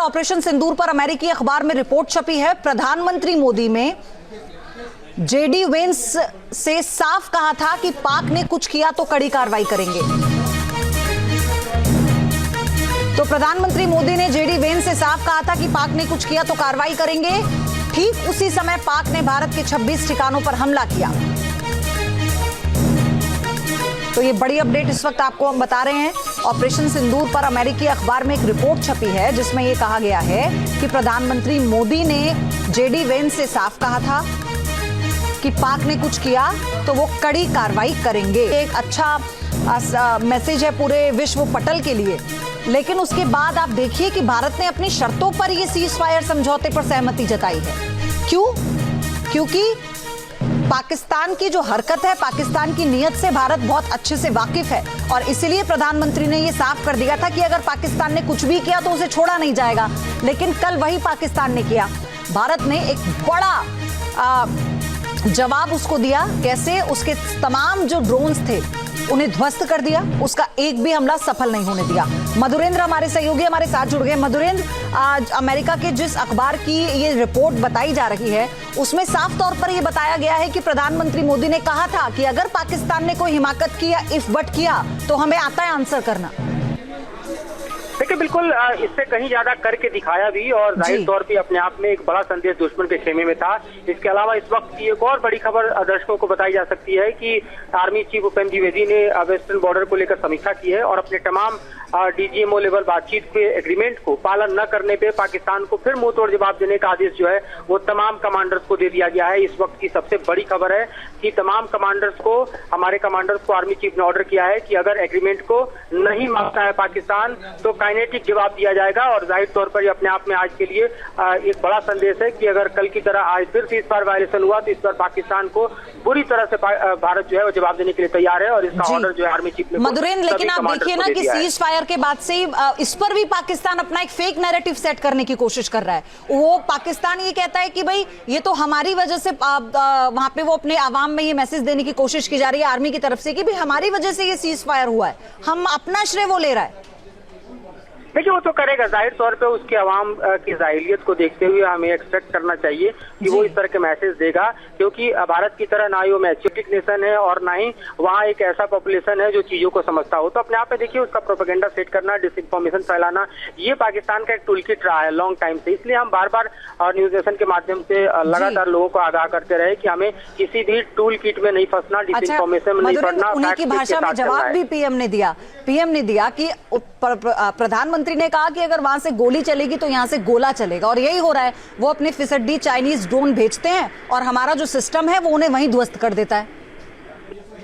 Operation सिंदूर पर अमेरिकी अखबार में रिपोर्ट छपी है। प्रधानमंत्री मोदी में जेडी वेंस से साफ कहा था कि पाक ने कुछ किया तो कड़ी कार्रवाई करेंगे। तो प्रधानमंत्री मोदी ने जेडी वेंस से साफ कहा था कि पाक ने कुछ किया तो कार्रवाई करेंगे। ठीक उसी समय पाक ने भारत के 26 ठिकानों पर हमला किया। तो ये बड़ी अपडेट इस वक्त आपको हम बता रहे हैं। ऑपरेशन सिंदूर पर अमेरिकी अखबार में एक रिपोर्ट छपी है जिसमें यह कहा गया है कि प्रधानमंत्री मोदी ने जेडी वेंस से साफ कहा था कि पाक ने कुछ किया तो वो कड़ी कार्रवाई करेंगे। एक अच्छा मैसेज है पूरे विश्व पटल के लिए। लेकिन उसके बाद आप देखिए कि भारत ने अपनी शर्तों पर ये सीज फायर समझौते पर सहमति जताई है। क्यों? क्योंकि पाकिस्तान की जो हरकत है, पाकिस्तान की नीयत से भारत बहुत अच्छे से वाकिफ है और इसीलिए प्रधानमंत्री ने यह साफ कर दिया था कि अगर पाकिस्तान ने कुछ भी किया तो उसे छोड़ा नहीं जाएगा। लेकिन कल वही पाकिस्तान ने किया। भारत ने एक बड़ा जवाब उसको दिया। कैसे? उसके तमाम जो ड्रोन्स थे उन्हें ध्वस्त कर दिया। उसका एक भी हमला सफल नहीं होने दिया। मधुरेंद्र हमारे सहयोगी हमारे साथ जुड़ गए। मधुरेंद्र, आज अमेरिका के जिस अखबार की ये रिपोर्ट बताई जा रही है उसमें साफ तौर पर यह बताया गया है कि प्रधानमंत्री मोदी ने कहा था कि अगर पाकिस्तान ने कोई हिमाकत की या इफ बट किया तो हमें आता है आंसर करना। देखिए, बिल्कुल इससे कहीं ज्यादा करके दिखाया भी और जाहिर तौर पे अपने आप में एक बड़ा संदेश दुश्मन के खेमे में था। इसके अलावा इस वक्त की एक और बड़ी खबर दर्शकों को बताई जा सकती है कि आर्मी चीफ उपेंद्र द्विवेदी ने वेस्टर्न बॉर्डर को लेकर समीक्षा की है और अपने तमाम डीजीएमओ लेवल बातचीत के एग्रीमेंट को पालन न करने पे पाकिस्तान को फिर मुंह तोड़ जवाब देने का आदेश जो है वो तमाम कमांडर्स को दे दिया गया है। इस वक्त की सबसे बड़ी खबर है कि तमाम कमांडर्स को, हमारे कमांडर्स को आर्मी चीफ ने ऑर्डर किया है कि अगर एग्रीमेंट को नहीं मानता है पाकिस्तान तो काइनेटिक जवाब दिया जाएगा। और जाहिर तौर पर अपने आप में आज के लिए एक बड़ा संदेश है कि अगर कल की तरह आज फिर से इस बार वायलेशन हुआ तो इस बार पाकिस्तान को बुरी तरह से भारत जो है वो जवाब देने के लिए तैयार है और इसका ऑर्डर जो है आर्मी चीफ ने। मधुरेंद्र, लेकिन आप देखिए ना कि सीज फायर के बाद से इस पर भी पाकिस्तान अपना एक फेक नैरेटिव सेट करने की कोशिश कर रहा है। वो पाकिस्तान ये कहता है कि भाई ये तो हमारी वजह से, वहां पे वो अपने आवाम में ये मैसेज देने की कोशिश की जा रही है आर्मी की तरफ से कि भाई हमारी वजह से ये सीज फायर हुआ है, हम अपना श्रेय वो ले रहा है। देखिए, वो तो करेगा। जाहिर तौर पे उसके अवाम की जाहिलियत को देखते हुए हमें एक्सपेक्ट करना चाहिए कि वो इस तरह के मैसेज देगा, क्योंकि भारत की तरह ना ही वो मैच्योरिटी नेशन है और ना ही वहाँ एक ऐसा पॉपुलेशन है जो चीजों को समझता हो। तो अपने आप में देखिए उसका प्रोपेगेंडा सेट करना, डिसइंफॉर्मेशन फैलाना, ये पाकिस्तान का एक टूल किट रहा है लॉन्ग टाइम से। इसलिए हम बार बार न्यूज नेशन के माध्यम से लगातार लोगों को आगाह करते रहे कि हमें किसी भी टूल किट में नहीं फंसना, डिसइंफॉर्मेशन में नहीं पड़ना। उन्हीं की भाषा में जवाब भी पीएम ने दिया कि प्रधानमंत्री ने कहा कि अगर वहां से गोली चलेगी तो यहां से गोला चलेगा और यही हो रहा है। वो अपने फिसड्डी चाइनीज ड्रोन भेजते हैं और हमारा जो सिस्टम है वो उन्हें वहीं ध्वस्त कर देता है।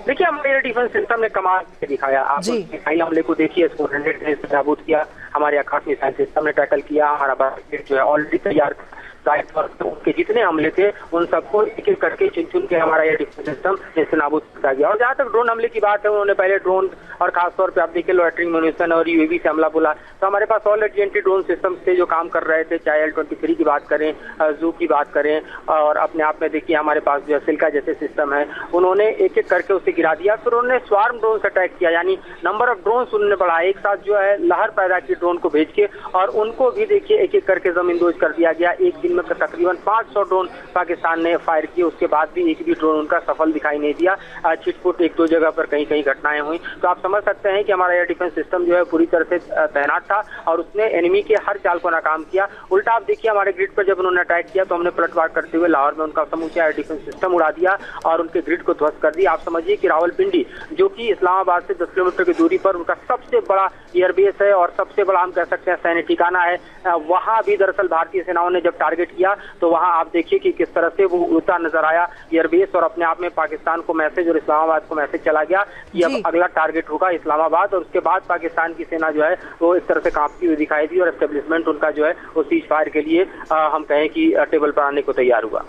देखिए, हमारे डिफेंस सिस्टम ने कमाल दिखाया। आप मिसाइल हमले को देखिए, 400 ने नाबूद किया। हमारे आकाश मिसाइल सिस्टम ने टैकल किया। हमारा भारत जो है ऑलरेडी तैयार। उनके जितने हमले थे उन सबको एक एक करके चुन चुन के हमारा ये डिफेंस सिस्टम जैसे नाबूद किया गया। और जहाँ तक ड्रोन हमले की बात है, उन्होंने पहले ड्रोन और खासतौर पे आप देखिए लॉयटरिंग म्यूनिशन और यूएवी से हमला बोला। तो हमारे पास ऑलरेडी एंटी ड्रोन सिस्टम थे जो काम कर रहे थे, चाहे L-23 की बात करें, जू की बात करें, और अपने आप में देखिए हमारे पास जो सिल्का जैसे सिस्टम है, उन्होंने एक एक करके उसे गिरा दिया। फिर उन्होंने स्वार्म ड्रोन से अटैक किया, यानी नंबर ऑफ ड्रोन उन्होंने बढ़ाया, एक साथ जो है लहर पैदा की ड्रोन को भेज के, और उनको भी देखिए एक एक करके जमींदोज कर दिया गया। एक दिन में तकरीबन 500 ड्रोन पाकिस्तान ने फायर किए। उसके बाद भी एक भी ड्रोन उनका सफल दिखाई नहीं दिया। छिटपुट एक दो जगह पर कहीं कहीं घटनाएं हुई। तो आप समझ सकते हैं कि हमारा एयर डिफेंस सिस्टम जो है पूरी तरह से तैनात था और उसने एनिमी के हर चाल को नाकाम किया। उल्टा आप देखिए हमारे ग्रिड पर जब उन्होंने अटैक किया तो हमने पलटवार करते हुए लाहौर में उनका समूचा एयर डिफेंस सिस्टम उड़ा दिया और उनके ग्रिड को ध्वस्त कर दिया। आप समझिए कि रावलपिंडी, जो कि इस्लामाबाद से 10 किलोमीटर की दूरी पर उनका सबसे बड़ा एयरबेस है और सबसे बड़ा हम कह सकते हैं सैन्य ठिकाना है, वहां भी दरअसल भारतीय सेनाओं ने जब टारगेट किया तो वहां आप देखिए कि किस तरह से वो उड़ता नजर आया एयरबेस। और अपने आप में पाकिस्तान को मैसेज और इस्लामाबाद को मैसेज चला गया कि अब अगला टारगेट होगा इस्लामाबाद। और उसके बाद पाकिस्तान की सेना जो है वो इस तरह से कांपती हुई दिखाई दी और एस्टेब्लिशमेंट उनका जो है वो सीज फायर के लिए हम कहें कि टेबल पर आने को तैयार हुआ।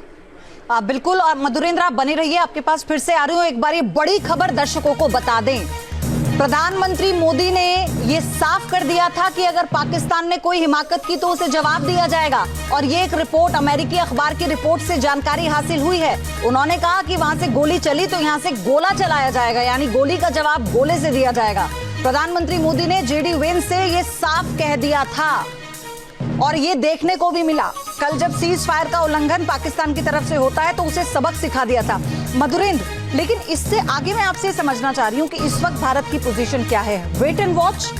बिल्कुल। और मधुरेंद्र, आप बने रहिए, आपके पास फिर से आ रही हूँ। एक बार ये बड़ी खबर दर्शकों को बता दें। प्रधानमंत्री मोदी ने ये साफ कर दिया था कि अगर पाकिस्तान ने कोई हिमाकत की तो उसे जवाब दिया जाएगा। और ये एक रिपोर्ट, अमेरिकी अखबार की रिपोर्ट से जानकारी हासिल हुई है। उन्होंने कहा कि वहां से गोली चली तो यहां से गोला चलाया जाएगा, यानी गोली का जवाब गोले से दिया जाएगा। प्रधानमंत्री मोदी ने जेडी वेंस से ये साफ कह दिया था। और ये देखने को भी मिला कल जब सीज फायर का उल्लंघन पाकिस्तान की तरफ से होता है तो उसे सबक सिखा दिया था मधुरेंद्र। लेकिन इससे आगे मैं आपसे समझना चाह रही हूँ कि इस वक्त भारत की पोजीशन क्या है, वेट एंड वॉच?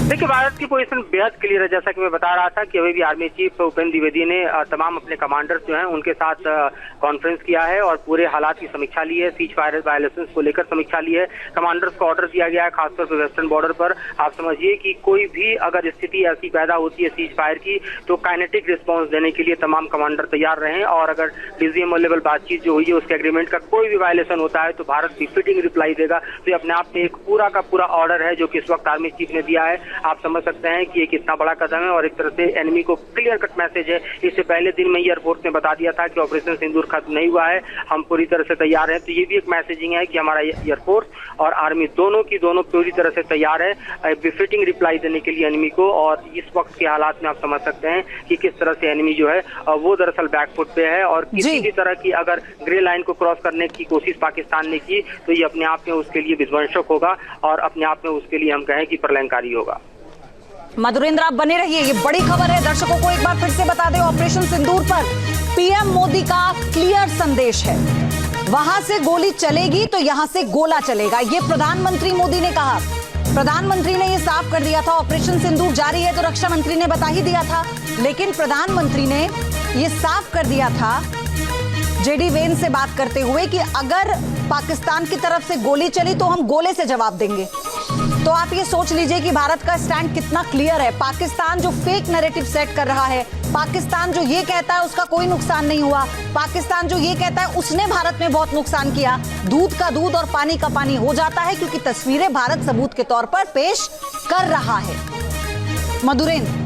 देखिए, भारत की पोजीशन बेहद क्लियर है। जैसा कि मैं बता रहा था कि अभी भी आर्मी चीफ उपेंद्र द्विवेदी ने तमाम अपने कमांडर्स जो हैं उनके साथ कॉन्फ्रेंस किया है और पूरे हालात की समीक्षा ली है, सीज फायर वायलेशंस को लेकर समीक्षा ली है। कमांडर्स को ऑर्डर दिया गया है, खासतौर पर वेस्टर्न बॉर्डर पर। आप समझिए कि कोई भी अगर स्थिति ऐसी पैदा होती है सीज फायर की तो काइनेटिक रिस्पॉन्स देने के लिए तमाम कमांडर तैयार रहें, और अगर डीजीएमओ लेवल बातचीत जो हुई है उसके एग्रीमेंट का कोई भी वायलेशन होता है तो भारत बिफिटिंग रिप्लाई देगा। तो ये अपने आप में एक पूरा का पूरा ऑर्डर है जो कि इस वक्त आर्मी चीफ ने दिया है। आप समझ सकते हैं कि ये कितना बड़ा कदम है और एक तरह से एनिमी को क्लियर कट मैसेज है। इससे पहले दिन में एयरफोर्स ने बता दिया था कि ऑपरेशन सिंदूर खत्म नहीं हुआ है, हम पूरी तरह से तैयार हैं। तो ये भी एक मैसेजिंग है कि हमारा एयरफोर्स और आर्मी दोनों पूरी तरह से तैयार है बिफिटिंग रिप्लाई देने के लिए एनिमी को। और इस वक्त के हालात में आप समझ सकते हैं कि किस तरह से एनिमी जो है वो दरअसल बैकफुट पे है, और किसी भी तरह की अगर ग्रे लाइन को क्रॉस करने की कोशिश पाकिस्तान ने की तो ये अपने आप में उसके लिए विध्वंसक होगा और अपने आप में उसके लिए हम कहें कि प्रलयंकारी होगा। मधुरेंद्र आप बने रहिए, ये बड़ी खबर है, दर्शकों को एक बार फिर से बता दें। ऑपरेशन सिंदूर पर पीएम मोदी का क्लियर संदेश है, वहां से गोली चलेगी तो यहां से गोला चलेगा, ये प्रधानमंत्री मोदी ने कहा। प्रधानमंत्री ने ये साफ कर दिया था, ऑपरेशन सिंदूर जारी है तो रक्षा मंत्री ने बता ही दिया था, लेकिन प्रधानमंत्री ने ये साफ कर दिया था जेडी वेन से बात करते हुए कि अगर पाकिस्तान की तरफ से गोली चली तो हम गोले से जवाब देंगे। तो आप ये सोच लीजिए कि भारत का स्टैंड कितना क्लियर है। पाकिस्तान जो फेक नैरेटिव सेट कर रहा है, पाकिस्तान जो ये कहता है उसका कोई नुकसान नहीं हुआ, पाकिस्तान जो ये कहता है उसने भारत में बहुत नुकसान किया, दूध का दूध और पानी का पानी हो जाता है, क्योंकि तस्वीरें भारत सबूत के तौर पर पेश कर रहा है। मधुरेंद्र,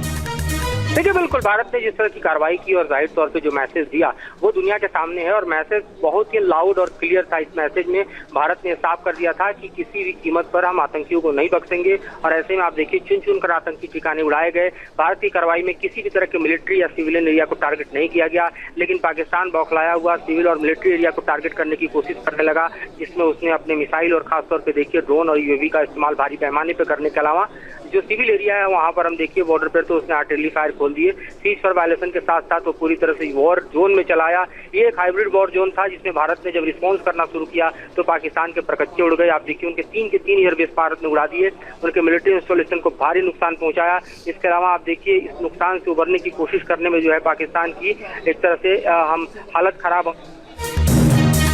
देखिए, बिल्कुल भारत ने जिस तरह की कार्रवाई की और जाहिर तौर पे जो मैसेज दिया वो दुनिया के सामने है, और मैसेज बहुत ही लाउड और क्लियर था। इस मैसेज में भारत ने साफ कर दिया था कि किसी भी कीमत पर हम आतंकियों को नहीं बख्शेंगे, और ऐसे में आप देखिए चुन चुन कर आतंकी ठिकाने उड़ाए गए। भारत की कार्रवाई में किसी भी तरह के मिलिट्री या सिविलियन एरिया को टारगेट नहीं किया गया, लेकिन पाकिस्तान बौखलाया हुआ सिविल और मिलिट्री एरिया को टारगेट करने की कोशिश करने लगा, जिसमें उसने अपने मिसाइल और खासतौर पर देखिए ड्रोन और यूएवी का इस्तेमाल भारी पैमाने पर करने के अलावा जो सिविल एरिया है वहां पर हम देखिए बॉर्डर पर तो उसने आर्टिलरी फायर खोल दिए। सीज फायर वायलेशन के साथ साथ वो पूरी तरह से वॉर जोन में चलाया। ये एक हाइब्रिड वॉर जोन था जिसमें भारत ने जब रिस्पॉन्स करना शुरू किया तो पाकिस्तान के परकच्चे उड़ गए। आप देखिए उनके तीन के तीन एयरबेस भारत ने उड़ा दिए, उनके मिलिट्री इंस्टॉलेशन को भारी नुकसान पहुंचाया। इसके अलावा आप देखिए इस नुकसान से उबरने की कोशिश करने में जो है पाकिस्तान की एक तरह से हम हालत खराब।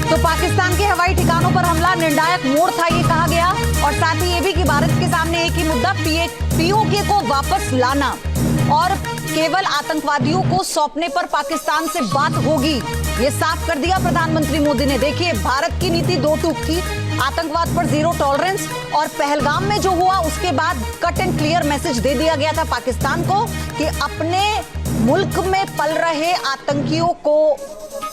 तो पाकिस्तान के हवाई ठिकानों पर हमला निर्णायक मोड़ था, ये कहा गया, और साथ ही ये भी कि भारत के सामने एक ही मुद्दा, पीओके को वापस लाना और केवल आतंकवादियों को सौंपने पर पाकिस्तान से बात होगी, ये साफ कर दिया प्रधानमंत्री मोदी ने। देखिए, भारत की नीति दो टूक थी, आतंकवाद पर जीरो टॉलरेंस, और पहलगाम में जो हुआ उसके बाद कट एंड क्लियर मैसेज दे दिया गया था पाकिस्तान को कि अपने मुल्क में पल रहे आतंकियों को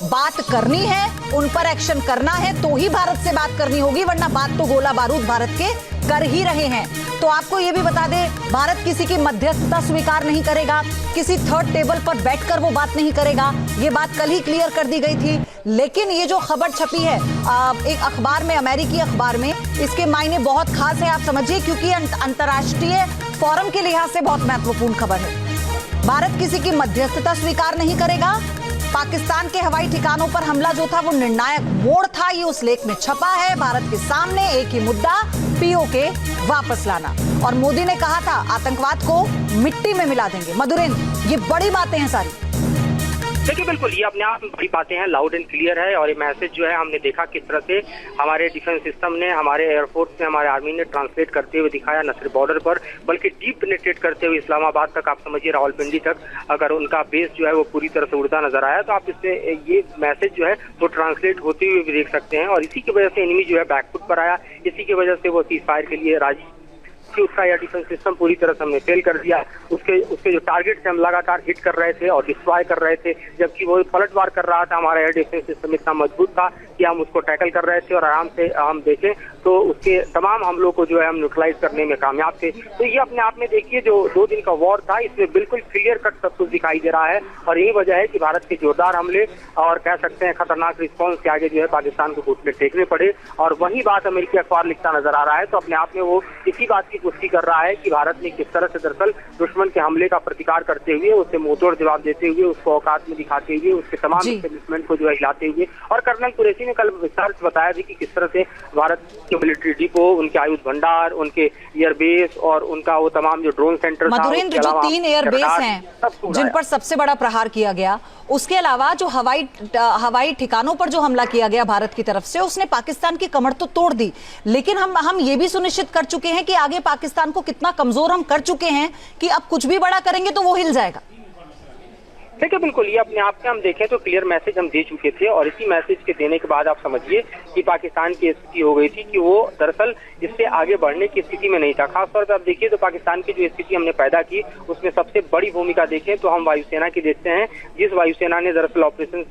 बात करनी है, उन पर एक्शन करना है तो ही भारत से बात करनी होगी, वरना बात तो गोला बारूद भारत के कर ही रहे हैं। तो आपको यह भी बता दें, भारत किसी की मध्यस्थता स्वीकार नहीं करेगा, किसी थर्ड टेबल पर बैठकर वो बात नहीं करेगा, ये बात कल ही क्लियर कर दी गई थी। लेकिन ये जो खबर छपी है एक अखबार में, अमेरिकी अखबार में, इसके मायने बहुत खास है, आप समझिए, क्योंकि अंतर्राष्ट्रीय फोरम के लिहाज से बहुत महत्वपूर्ण खबर है। भारत किसी की मध्यस्थता स्वीकार नहीं करेगा, पाकिस्तान के हवाई ठिकानों पर हमला जो था वो निर्णायक मोड़ था, ये उस लेख में छपा है। भारत के सामने एक ही मुद्दा, पीओके वापस लाना, और मोदी ने कहा था आतंकवाद को मिट्टी में मिला देंगे। मधुरेंद्र, ये बड़ी बातें हैं सारी। देखिए, बिल्कुल ये अपने आप में बड़ी बातें हैं, लाउड एंड क्लियर है, और ये मैसेज जो है हमने देखा किस तरह से हमारे डिफेंस सिस्टम ने, हमारे एयरफोर्स ने, हमारे आर्मी ने ट्रांसलेट करते हुए दिखाया, न सिर्फ बॉर्डर पर बल्कि डीप पेनिट्रेट करते हुए इस्लामाबाद तक, आप समझिए रावलपिंडी तक, अगर उनका बेस जो है वो पूरी तरह से उड़ता नजर आया तो आप इससे ये मैसेज जो है वो ट्रांसलेट होते हुए भी देख सकते हैं। और इसी की वजह से एनिमी जो है बैकफुट पर आया, इसी की वजह से वो सीज फायर के लिए राजी, उसका एयर डिफेंस सिस्टम पूरी तरह से हमने फेल कर दिया। उसके जो टारगेट से हम लगातार हिट कर रहे थे और डिस्ट्रॉय कर रहे थे, जबकि वो पलटवार कर रहा था। हमारा एयर डिफेंस सिस्टम इतना मजबूत था कि हम उसको टैकल कर रहे थे और आराम से हम देखें तो उसके तमाम हमलों को जो है हम न्यूट्रलाइज करने में कामयाब थे। तो ये अपने आप में देखिए जो 2 दिन का वॉर था, इसमें बिल्कुल क्लियर कट सब कुछ दिखाई दे रहा है, और यही वजह है कि भारत के जोरदार हमले और कह सकते हैं खतरनाक रिस्पॉन्स के आगे जो है पाकिस्तान को घुटने टेकने पड़े। और वही बात अमेरिकी अखबार लिखता नजर आ रहा है, तो अपने आप में वो इसी बात की पुष्टि कर रहा है कि भारत ने किस तरह से दरअसल दुश्मन के हमले का प्रतिकार करते हुए, उसे मुंहतोड़ जवाब देते हुए, उसको औकात में दिखाते हुए, उसके तमाम एस्टेब्लिशमेंट को जो है हिलाते हुए, और कर्नल कुरैशी ने कल विस्तार से बताया भी कि किस तरह से भारत के मिलिट्री डिपो, उनके आयुध भंडार, उनके एयरबेस और उनका वो तमाम जो ड्रोन सेंटर था, मधुरेंद्र, जो 3 एयरबेस हैं जिन पर सबसे बड़ा प्रहार किया गया, उसके अलावा जो हवाई ठिकानों पर जो हमला किया गया भारत की तरफ से, उसने पाकिस्तान की कमर तो तोड़ दी, लेकिन हम ये भी सुनिश्चित कर चुके हैं कि आगे पाकिस्तान को कितना कमजोर हम कर चुके हैं कि अब कुछ भी बड़ा करेंगे तो वो हिल जाएगा। देखिए, बिल्कुल ये अपने आप में हम देखें तो क्लियर मैसेज हम दे चुके थे, और इसी मैसेज के देने के बाद आप समझिए कि पाकिस्तान की स्थिति हो गई थी कि वो दरअसल इससे आगे बढ़ने की स्थिति में नहीं था। खासतौर पर आप देखिए तो पाकिस्तान की जो स्थिति हमने पैदा की, उसमें सबसे बड़ी भूमिका देखें तो हम वायुसेना की देखते हैं। जिस वायुसेना ने दरअसल ऑपरेशन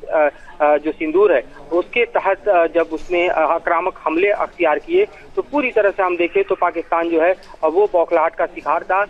जो सिंदूर है उसके तहत जब उसने आक्रामक हमले अख्तियार किए, तो पूरी तरह से हम देखें तो पाकिस्तान जो है वो बौखलाहट का शिकार था।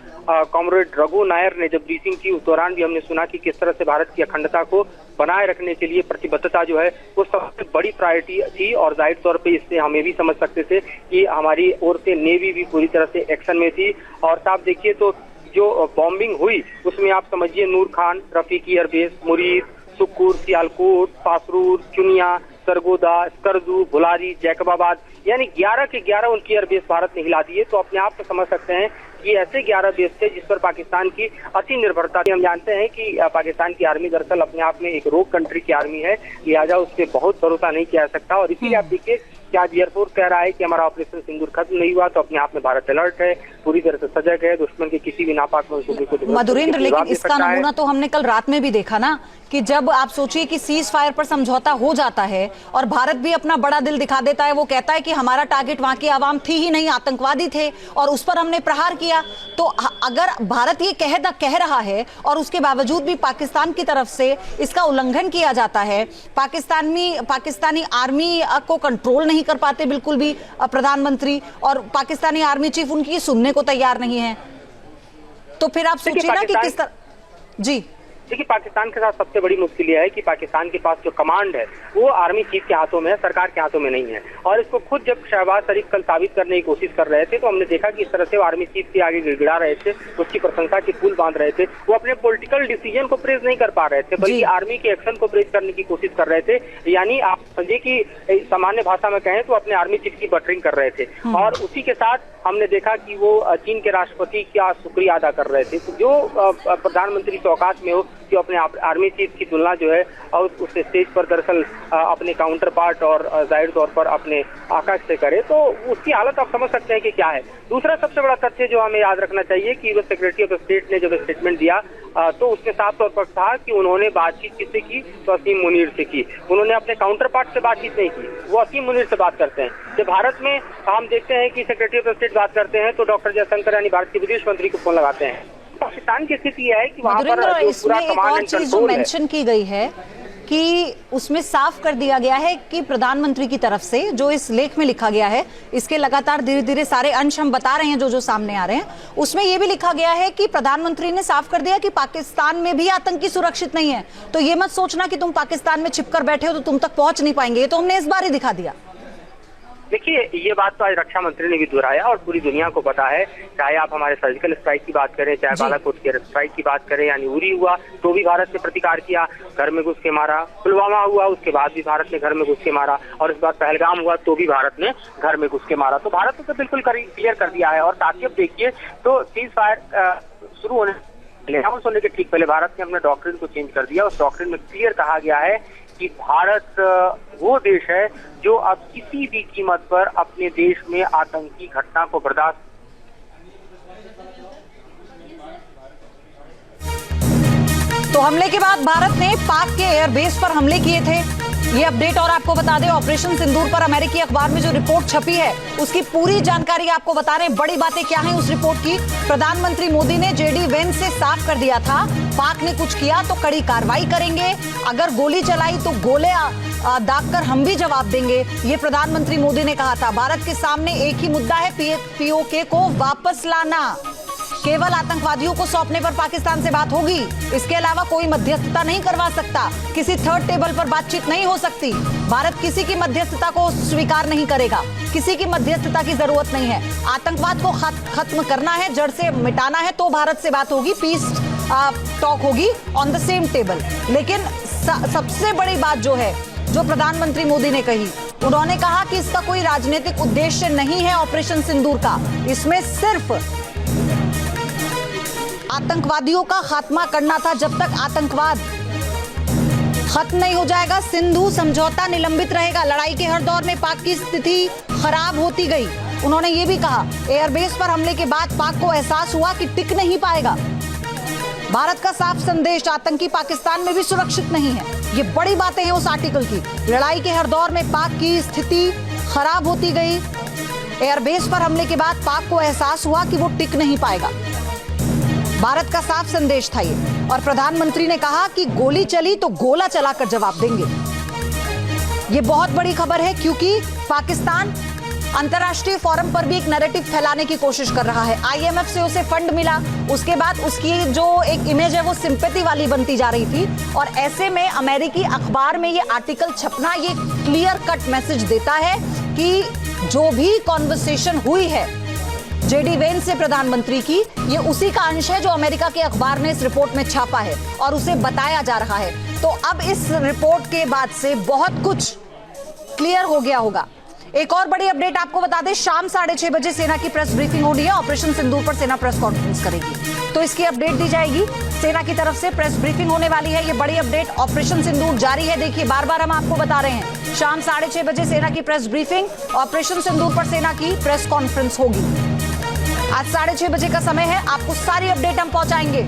कॉमरेड रघु नायर ने जब ब्रीफिंग की, उस दौरान भी हमने सुना कि किस तरह से भारत की अखंडता को बनाए रखने के लिए प्रतिबद्धता जो है वो सबसे बड़ी प्रायोरिटी थी, और जाहिर तौर पे इससे हमें भी समझ सकते थे कि हमारी ओर से नेवी भी पूरी तरह से एक्शन में थी। और साफ देखिए तो जो बॉम्बिंग हुई उसमें आप समझिए नूर खान, रफीकी एयरबेस, मुरीद, सुक्कुर, सियालकोट, पासरूर, चुनिया, सरगोदा, स्कर्दू, भुलारी, जैकबाबाद, यानी 11 के 11 उनकी एयरबेस भारत ने हिला दिए। तो अपने आप को समझ सकते हैं कि ऐसे 11 बेस थे जिस पर पाकिस्तान की अति निर्भरता थी। हम जानते हैं कि पाकिस्तान की आर्मी दरअसल अपने आप में एक रोग कंट्री की आर्मी है, लिहाजा उस पर बहुत भरोसा नहीं किया जा सकता। और इसीलिए आप देखिए कि आज एयरफोर्स कह रहा है कि हमारा ऑपरेशन सिंदूर खत्म नहीं हुआ, तो अपने आप में भारत अलर्ट है, पूरी तरह से सजग है, दुश्मन के किसी भी नापाक मंसूबे को। मधुरेंद्र, लेकिन इसका नमूना तो हमने कल रात में भी देखा ना, कि जब आप सोचिए कि सीज फायर पर समझौता हो जाता है और भारत भी अपना बड़ा दिल दिखा देता है, वो कहता है कि हमारा टारगेट वहां की आवाम थी ही नहीं, आतंकवादी थे और उस पर हमने प्रहार किया। तो अगर भारत ये कह रहा है और उसके बावजूद भी पाकिस्तान की तरफ से इसका उल्लंघन किया जाता है, पाकिस्तानी आर्मी को कंट्रोल नहीं कर पाते बिल्कुल भी प्रधानमंत्री, और पाकिस्तानी आर्मी चीफ उनकी सुनने को तैयार नहीं है, तो फिर आप सोचिए ना कि किस तरह। जी देखिए, पाकिस्तान के साथ सबसे बड़ी मुश्किल यह है कि पाकिस्तान के पास जो कमांड है वो आर्मी चीफ के हाथों में है, सरकार के हाथों में नहीं है। और इसको खुद जब शहबाज शरीफ कल साबित करने की कोशिश कर रहे थे, तो हमने देखा कि इस तरह से वो आर्मी चीफ के आगे गिड़गिड़ा रहे थे, उसकी प्रशंसा के पुल बांध रहे थे। वो अपने पॉलिटिकल डिसीजन को प्रेज नहीं कर पा रहे थे, बल्कि आर्मी के एक्शन को प्रेज करने की कोशिश कर रहे थे। यानी आप समझिए कि सामान्य भाषा में कहें तो अपने आर्मी चीफ की बटरिंग कर रहे थे। और उसी के साथ हमने देखा कि वो चीन के राष्ट्रपति का शुक्रिया अदा कर रहे थे। तो जो प्रधानमंत्री की औकात में हो कि अपने आर्मी चीफ की तुलना जो है और उस स्टेज पर दरअसल अपने काउंटर पार्ट और जाहिर तौर पर अपने आकाश से करे, तो उसकी हालत आप समझ सकते हैं कि क्या है। दूसरा सबसे बड़ा तथ्य जो हमें याद रखना चाहिए कि वो सेक्रेटरी ऑफ स्टेट ने जब स्टेटमेंट दिया तो उसने साफ तौर पर कहा कि उन्होंने बातचीत किससे की, तो असीम मुनीर से की। उन्होंने अपने काउंटर पार्ट से बातचीत नहीं की, वो असीम मुनीर से बात करते हैं। जब भारत में हम देखते हैं कि सेक्रेटरी ऑफ स्टेट बात करते हैं तो डॉक्टर जयशंकर यानी भारत के विदेश मंत्री को फोन लगाते हैं। पाकिस्तान की स्थिति यह है कि वहाँ पर इसमें एक और चीज जो मेंशन की गई है कि उसमें साफ कर दिया गया है कि प्रधानमंत्री की तरफ से जो इस लेख में लिखा गया है, इसके लगातार धीरे धीरे सारे अंश हम बता रहे हैं जो सामने आ रहे हैं, उसमें यह भी लिखा गया है कि प्रधानमंत्री ने साफ कर दिया कि पाकिस्तान में भी आतंकी सुरक्षित नहीं है। तो ये मत सोचना कि तुम पाकिस्तान में छिपकर बैठे हो तो तुम तक पहुंच नहीं पाएंगे, ये तो हमने इस बार ही दिखा दिया। देखिए, ये बात तो आज रक्षा मंत्री ने भी दोहराया और पूरी दुनिया को पता है, चाहे आप हमारे सर्जिकल स्ट्राइक की बात करें, चाहे बालाकोट के स्ट्राइक की बात करें, यानी उरी हुआ तो भी भारत ने प्रतिकार किया, घर में घुस के मारा, पुलवामा हुआ उसके बाद भी भारत ने घर में घुस के मारा, और इस बार पहलगाम हुआ तो भी भारत ने घर में घुस के मारा। तो भारत ने तो बिल्कुल क्लियर कर दिया है। और साथ ही अब देखिए तो सीज फायर शुरू होने के ठीक पहले भारत ने अपने डॉक्ट्रिन को चेंज कर दिया। उस डॉक्ट्रिन में क्लियर कहा गया है कि भारत वो देश है जो अब किसी भी कीमत पर अपने देश में आतंकी घटना को बर्दाश्त। तो हमले के बाद भारत ने पाक के एयरबेस पर हमले किए थे, ये अपडेट। और आपको बता दें, ऑपरेशन सिंदूर पर अमेरिकी अखबार में जो रिपोर्ट छपी है उसकी पूरी जानकारी आपको बता रहे हैं। बड़ी बातें क्या हैं उस रिपोर्ट की। प्रधानमंत्री मोदी ने जेडी वेंस से साफ कर दिया था, पाक ने कुछ किया तो कड़ी कार्रवाई करेंगे, अगर गोली चलाई तो गोले दागकर हम भी जवाब देंगे, ये प्रधानमंत्री मोदी ने कहा था। भारत के सामने एक ही मुद्दा है, पीओके को वापस लाना। केवल आतंकवादियों को सौंपने पर पाकिस्तान से बात होगी। इसके अलावा कोई मध्यस्थता नहीं करवा सकता, किसी थर्ड टेबल पर बातचीत नहीं हो सकती। भारत किसी की मध्यस्थता को स्वीकार नहीं करेगा, किसी की मध्यस्थता की जरूरत नहीं है। आतंकवाद को खत्म करना है, जड़ से मिटाना है, तो भारत से बात होगी, पीस टॉक होगी ऑन द सेम टेबल। लेकिन सबसे बड़ी बात जो है, जो प्रधानमंत्री मोदी ने कही, उन्होंने कहा कि इसका कोई राजनीतिक उद्देश्य नहीं है ऑपरेशन सिंदूर का, इसमें सिर्फ आतंकवादियों का खात्मा करना था। जब तक आतंकवाद खत्म नहीं हो जाएगा, सिंधु समझौता निलंबित रहेगा। लड़ाई के हर दौर में पाक की स्थिति खराब होती गई। उन्होंने ये भी कहा, एयरबेस पर हमले के बाद पाक को एहसास हुआ कि टिक नहीं पाएगा। भारत का साफ संदेश, आतंकी पाकिस्तान में भी सुरक्षित नहीं है। ये बड़ी बातें हैं उस आर्टिकल की। लड़ाई के हर दौर में पाक की स्थिति खराब होती गई। एयरबेस पर हमले के बाद पाक को एहसास हुआ कि वो टिक नहीं पाएगा। भारत का साफ संदेश था ये। और प्रधानमंत्री ने कहा कि गोली चली तो गोला चलाकर जवाब देंगे। ये बहुत बड़ी खबर है, क्योंकि पाकिस्तान अंतर्राष्ट्रीय फोरम पर भी एक नैरेटिव फैलाने की कोशिश कर रहा है। आईएमएफ से उसे फंड मिला, उसके बाद उसकी जो एक इमेज है वो सिंपैथी वाली बनती जा रही थी। और ऐसे में अमेरिकी अखबार में ये आर्टिकल छपना ये क्लियर कट मैसेज देता है कि जो भी कॉन्वर्सेशन हुई है जेडी वेंस से प्रधानमंत्री की, ये उसी का अंश है जो अमेरिका के अखबार ने इस रिपोर्ट में छापा है और उसे बताया जा रहा है। तो अब इस रिपोर्ट के बाद से बहुत कुछ क्लियर हो गया होगा। एक और बड़ी अपडेट आपको बता दें, शाम 6:30 बजे सेना की प्रेस ब्रीफिंग होनी है। ऑपरेशन सिंदूर पर सेना प्रेस कॉन्फ्रेंस करेगी, तो इसकी अपडेट दी जाएगी। सेना की तरफ से प्रेस ब्रीफिंग होने वाली है। ये बड़ी अपडेट, ऑपरेशन सिंदूर जारी है। देखिए, बार बार हम आपको बता रहे हैं, शाम 6:30 बजे सेना की प्रेस ब्रीफिंग, ऑपरेशन सिंदूर पर सेना की प्रेस कॉन्फ्रेंस होगी। आज 6:30 बजे का समय है, आपको सारी अपडेट हम पहुंचाएंगे।